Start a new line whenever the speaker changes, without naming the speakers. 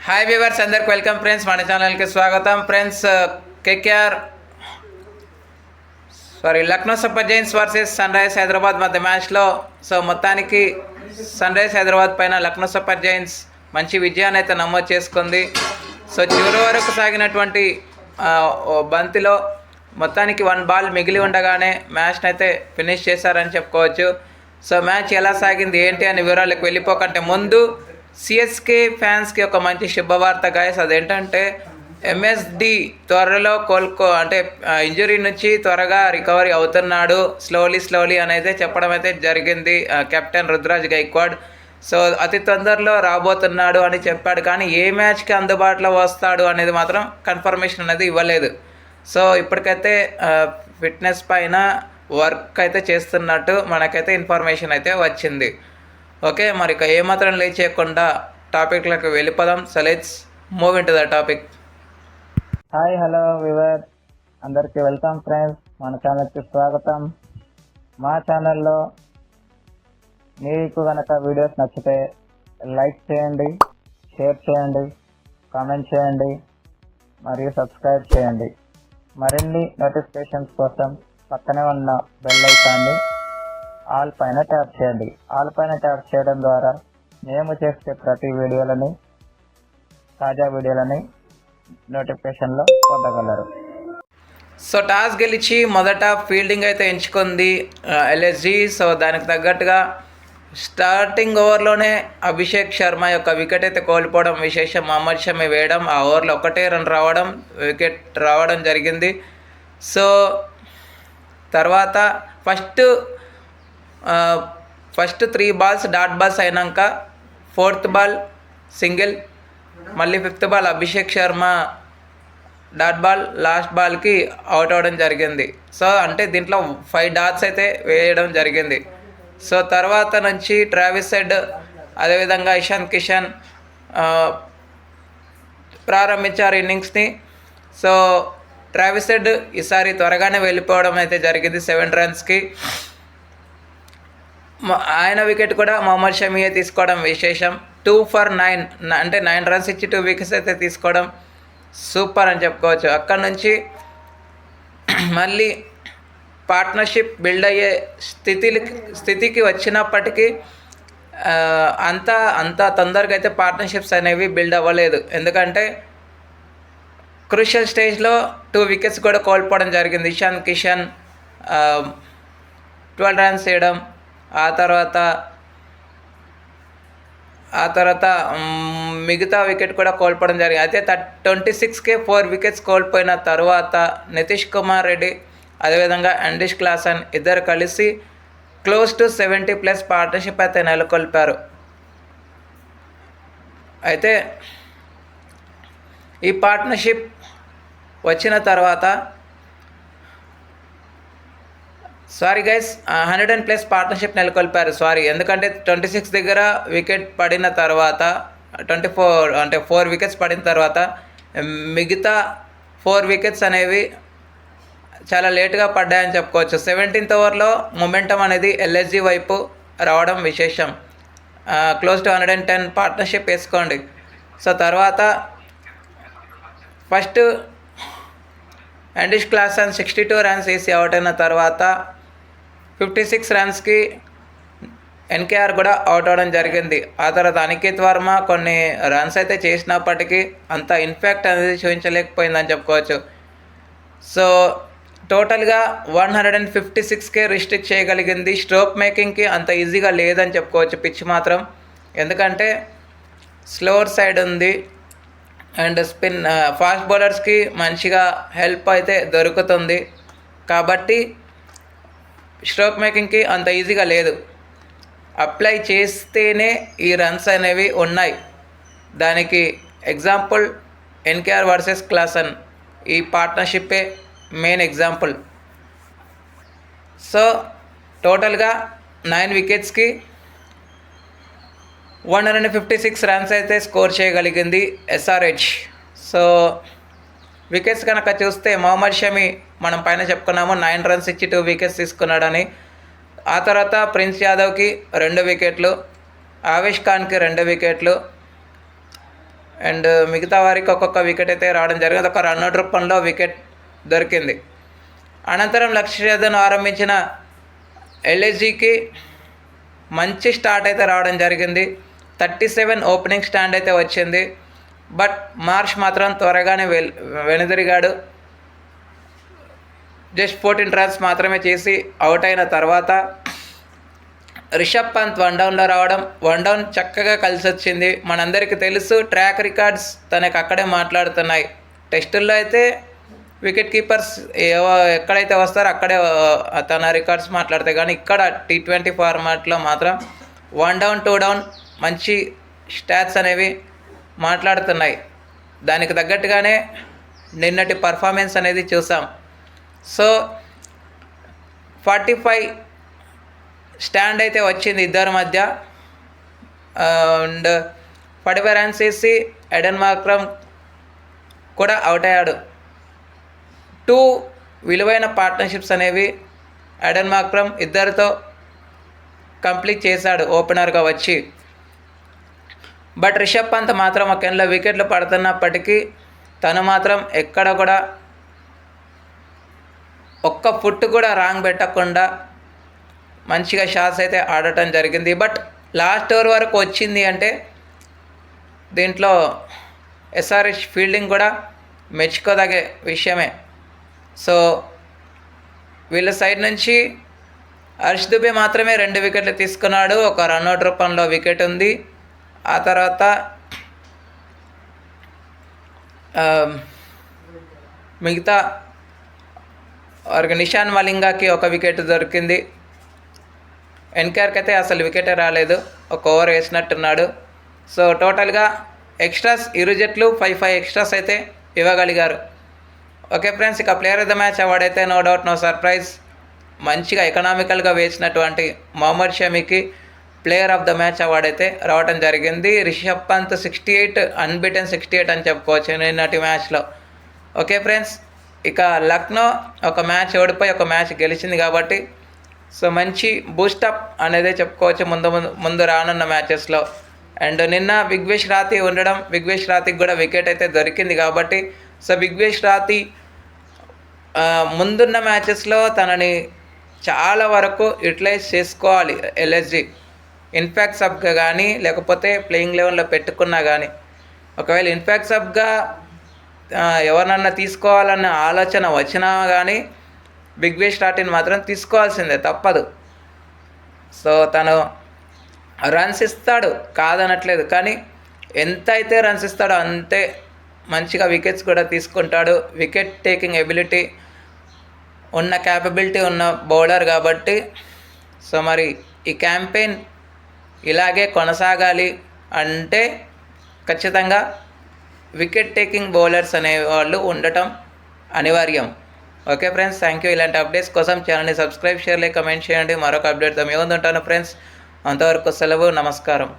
Hi viewers, అందరికి welcome friends. మన ఛానల్కి స్వాగతం friends. KKR Lucknow Super Giants versus Sun Rise Hyderabad మధ్య మ్యాచ్లో మొత్తానికి సన్ రైజ్ హైదరాబాద్ పైన లక్నో సూపర్ జైంట్స్ మంచి విజయాన్ని అయితే నమోదు చేసుకుంది. చివరి వరకు సాగినటువంటి బంతిలో మొత్తానికి 1 బాల్ మిగిలి ఉండగానే మ్యాచ్ని అయితే ఫినిష్ చేశారని చెప్పుకోవచ్చు. మ్యాచ్ ఎలా సాగింది ఏంటి అని వివరాలకు వెళ్ళిపోకంటే ముందు సిఎస్కే ఫ్యాన్స్కి ఒక మంచి శుభవార్త గాయస్. అదేంటంటే ఎంఎస్డి త్వరలో అంటే ఇంజురీ నుంచి త్వరగా రికవరీ అవుతున్నాడు స్లోలీ అనేది చెప్పడం అయితే జరిగింది కెప్టెన్ రుతురాజ్ గైక్వాడ్. అతి తొందరలో రాబోతున్నాడు అని చెప్పాడు, కానీ ఏ మ్యాచ్కి అందుబాటులో వస్తాడు అనేది మాత్రం కన్ఫర్మేషన్ అనేది ఇవ్వలేదు. ఇప్పటికైతే ఫిట్నెస్ పైన వర్క్ అయితే చేస్తున్నట్టు మనకైతే ఇన్ఫర్మేషన్ అయితే వచ్చింది. ఓకే, మరి ఇక ఏమాత్రం లేట్ చేయకుండా టాపిక్లకు వెళ్ళిపోదాం. Let's move in to the topic.
Hi hello we were, అందరికీ వెల్కమ్ ఫ్రెండ్స్. మన ఛానల్కి స్వాగతం. మా ఛానల్లో మీకు కనుక వీడియోస్ నచ్చితే లైక్ చేయండి, షేర్ చేయండి, కామెంట్ చేయండి మరియు సబ్స్క్రైబ్ చేయండి. మరిన్ని నోటిఫికేషన్స్ కోసం పక్కనే ఉన్న బెల్ ఐకాన్ని ఆల్ పైన ట్యాప్ చేయండి. ఆల్ పైన ట్యాప్ చేయడం ద్వారా మేము చేసే ప్రతి వీడియోలని, తాజా వీడియోలని నోటిఫికేషన్లో పొందగలరు.
టాస్ గెలిచి మొదట ఫీల్డింగ్ అయితే ఎంచుకుంది ఎల్ఎస్జి. దానికి తగ్గట్టుగా స్టార్టింగ్ ఓవర్లోనే అభిషేక్ శర్మ యొక్క వికెట్ అయితే కోల్పోవడం విశేషం. మహమ్మద్ షమి వేయడం, ఆ ఓవర్లో 1 రన్ రావడం, వికెట్ రావడం జరిగింది. తర్వాత ఫస్ట్ 3 బాల్స్ డాట్ బాల్స్ అయినాక 4th బాల్ సింగిల్, మళ్ళీ 5th ball Abhishek Sharma dot ball, last బాల్కి అవుట్ అవ్వడం జరిగింది. అంటే దీంట్లో 5 డాట్స్ అయితే వేయడం జరిగింది. తర్వాత నుంచి ట్రావిస్ హెడ్ అదేవిధంగా ఇషాన్ కిషన్ ప్రారంభించారు ఇన్నింగ్స్ని. ట్రావిస్ హెడ్ ఈసారి త్వరగానే వెళ్ళిపోవడం అయితే జరిగింది 7 రన్స్కి. ఆయన వికెట్ కూడా మహమ్మద్ షమియే తీసుకోవడం విశేషం. 2 for 9 అంటే 9 రన్స్ ఇచ్చి 2 వికెట్స్ అయితే తీసుకోవడం సూపర్ అని చెప్పుకోవచ్చు. అక్కడ నుంచి మళ్ళీ పార్ట్నర్షిప్ బిల్డ్ అయ్యే స్థితికి వచ్చినప్పటికీ అంత తొందరగా అయితే పార్ట్నర్షిప్స్ అనేవి బిల్డ్ అవ్వలేదు. ఎందుకంటే క్రూషియల్ స్టేజ్లో 2 వికెట్స్ కూడా కోల్పోవడం జరిగింది. ఇషాన్ కిషన్ 12 రన్స్ వేయడం, ఆ తర్వాత మిగతా వికెట్ కూడా కోల్పోవడం జరిగింది. అయితే 26కే 4 వికెట్స్ కోల్పోయిన తర్వాత నితీష్ కుమార్ రెడ్డి అదేవిధంగా అండిష్ క్లాసన్ ఇద్దరు కలిసి క్లోజ్ టు 70+ పార్ట్నర్షిప్ అయితే నెలకొల్పారు. అయితే ఈ పార్ట్నర్షిప్ వచ్చిన తర్వాత 100+ పార్ట్నర్షిప్ నెలకొల్పారు. ఎందుకంటే 26 దగ్గర వికెట్ పడిన తర్వాత 4 వికెట్స్ పడిన తర్వాత మిగతా 4 వికెట్స్ అనేవి చాలా లేటుగా పడ్డాయని చెప్పుకోవచ్చు. 17th ఓవర్లో మొమెంటం అనేది ఎల్ఎస్జి వైపు రావడం విశేషం. క్లోజ్ టు 110 పార్ట్నర్షిప్ వేసుకోండి. తర్వాత ఫస్ట్ అండిష్ క్లాసన్ 62 రన్స్ వేసి అవుట్ అయిన తర్వాత 56 రన్స్కి ఎన్కేఆర్ కూడా అవుట్ అవ్వడం జరిగింది. ఆ తర్వాత అనికేత్ వర్మ కొన్ని రన్స్ అయితే చేసినప్పటికీ అంత ఇంపాక్ట్ అనేది చూపించలేకపోయిందని చెప్పుకోవచ్చు. టోటల్గా 156కే రిస్ట్రిక్ట్ చేయగలిగింది. స్ట్రోక్ మేకింగ్కి అంత ఈజీగా లేదని చెప్పుకోవచ్చు పిచ్ మాత్రం, ఎందుకంటే స్లోవర్ సైడ్ ఉంది అండ్ స్పిన్ ఫాస్ట్ బౌలర్స్కి మంచిగా హెల్ప్ అయితే దొరుకుతుంది. కాబట్టి స్ట్రోక్ మేకింగ్కి అంత ఈజీగా లేదు. అప్లై చేస్తేనే ఈ రన్స్ అనేవి ఉన్నాయి. దానికి ఎగ్జాంపుల్ ఎన్కేఆర్ వర్సెస్ క్లాసన్, ఈ పార్ట్నర్షిప్పే మెయిన్ ఎగ్జాంపుల్. టోటల్గా 9 వికెట్స్కి 156 రన్స్ అయితే స్కోర్ చేయగలిగింది ఎస్ఆర్హెచ్. వికెట్స్ కనుక చూస్తే మహమ్మద్ షమి మనం పైన చెప్పుకున్నాము 9 రన్స్ ఇచ్చి 2 వికెట్స్ తీసుకున్నాడని. ఆ తర్వాత ప్రిన్స్ యాదవ్కి 2 వికెట్లు, ఆవేష్ ఖాన్కి 2 వికెట్లు, అండ్ మిగతా వారికి ఒక్కొక్క వికెట్ అయితే రావడం జరిగింది. ఒక రన్అట్ రూపంలో వికెట్ దొరికింది. అనంతరం లక్ష్యను ఆరంభించిన ఎల్ఎస్జికి మంచి స్టార్ట్ అయితే రావడం జరిగింది. 37 ఓపెనింగ్ స్టాండ్ అయితే వచ్చింది. బట్ మార్ష్ మాత్రం త్వరగానే వెనుదిరిగాడు. జస్ట్ 14 రన్స్ మాత్రమే చేసి అవుట్ అయిన తర్వాత రిషబ్ పంత్ వన్ డౌన్లో రావడం, వన్ డౌన్ చక్కగా కలిసి వచ్చింది. మనందరికీ తెలుసు ట్రాక్ రికార్డ్స్ తనకు అక్కడే మాట్లాడుతున్నాయి. టెస్టుల్లో అయితే వికెట్ కీపర్స్ ఎక్కడైతే వస్తారో అక్కడే తన రికార్డ్స్ మాట్లాడతాయి. కానీ ఇక్కడ T20 ఫార్మాట్లో మాత్రం 1 డౌన్ 2 డౌన్ మంచి స్టాట్స్ అనేవి మాట్లాడుతున్నాయి. దానికి తగ్గట్టుగానే నిన్నటి పర్ఫార్మెన్స్ అనేది చూసాం. సో 45 స్టాండ్ అయితే వచ్చింది ఇద్దరి మధ్య. అండ్ 45 రన్స్ వేసి ఎడెన్ మార్క్రమ్ కూడా అవుట్ అయ్యాడు. 2 విలువైన పార్ట్నర్షిప్స్ అనేవి ఎడెన్ మార్క్రమ్ ఇద్దరితో కంప్లీట్ చేశాడు ఓపెనర్గా వచ్చి. బట్ రిషబ్ పంత్ మాత్రం ఒక ఎండ్లో వికెట్లు పడుతున్నప్పటికీ తను మాత్రం ఎక్కడ కూడా ఒక్క ఫుట్ కూడా రాంగ్ పెట్టకుండా మంచిగా షాట్స్ అయితే ఆడటం జరిగింది. బట్ లాస్ట్ ఓవర్ వరకు వచ్చింది అంటే దీంట్లో ఎస్ఆర్హెచ్ ఫీల్డింగ్ కూడా మెచ్చుకోదగే విషయమే. సో వీళ్ళ సైడ్ నుంచి హర్ష్ దుబే మాత్రమే 2 వికెట్లు తీసుకున్నాడు. ఒక రన్అట్ రూపంలో వికెట్ ఉంది. ఆ తర్వాత మిగతా వారికి నిషాన్ మలింగాకి ఒక వికెట్ దొరికింది. ఎన్కేఆర్కి అయితే అసలు వికెటే రాలేదు, ఒక ఓవర్ వేసినట్టున్నాడు. సో టోటల్గా ఎక్స్ట్రాస్ ఇరు జట్లు 5 ఎక్స్ట్రాస్ అయితే ఇవ్వగలిగారు. ఓకే ఫ్రెండ్స్, ఇక player of the match award అయితే నో డౌట్ నో సర్ప్రైజ్ మంచిగా ఎకనామికల్గా వేసినటువంటి మొహమ్మద్ షమీకి player of the match award అయితే రావడం జరిగింది. రిషబ్ పంత్ 68 అన్బిటెన్ 68 అని చెప్పుకోవచ్చు నిన్నటి మ్యాచ్లో. ఓకే ఫ్రెండ్స్, ఇక లక్నో ఒక మ్యాచ్ ఓడిపోయి ఒక మ్యాచ్ గెలిచింది కాబట్టి సో మంచి బూస్టప్ అనేది చెప్పుకోవచ్చు ముందు రానున్న మ్యాచెస్లో. అండ్ నిన్న విఘ్నేష్ రాతి ఉండడం, విఘ్నేష్ రాతికి కూడా వికెట్ అయితే దొరికింది కాబట్టి సో విఘ్నేష్ రాతి ముందున్న మ్యాచెస్లో తనని చాలా వరకు యూటిలైజ్ చేసుకోవాలి ఎల్ఎస్జి. ఇన్ఫ్యాక్ట్ సబ్గా కానీ లేకపోతే ప్లేయింగ్ లెవెల్లో పెట్టుకున్నా కానీ, ఒకవేళ ఇన్ఫ్యాక్ట్ సబ్గా ఎవరినన్నా తీసుకోవాలన్న ఆలోచన వచ్చినా కానీ విఘ్నేష్ రాతిని మాత్రం తీసుకోవాల్సిందే, తప్పదు. సో తను రన్స్ ఇస్తాడు కాదనట్లేదు, కానీ ఎంత అయితే రన్స్ ఇస్తాడో అంతే మంచిగా వికెట్స్ కూడా తీసుకుంటాడు. వికెట్ టేకింగ్ ఎబిలిటీ ఉన్న క్యాపబిలిటీ ఉన్న బౌలర్ కాబట్టి సో మరి ఈ క్యాంపెయిన్ ఇలాగే కొనసాగాలి అంటే ఖచ్చితంగా వికెట్ టేకింగ్ బౌలర్స్ అనేవాళ్ళు ఉండటం అనివార్యం. Okay friends, thank you. ఇలాంటి అప్డేట్స్ కోసం ఛానల్ని సబ్స్క్రైబ్, షేర్, కమెంట్ చేయండి. మరొక అప్డేట్తో మీ ముందు ఉంటాను ఫ్రెండ్స్. అంతవరకు సెలవు, నమస్కారం.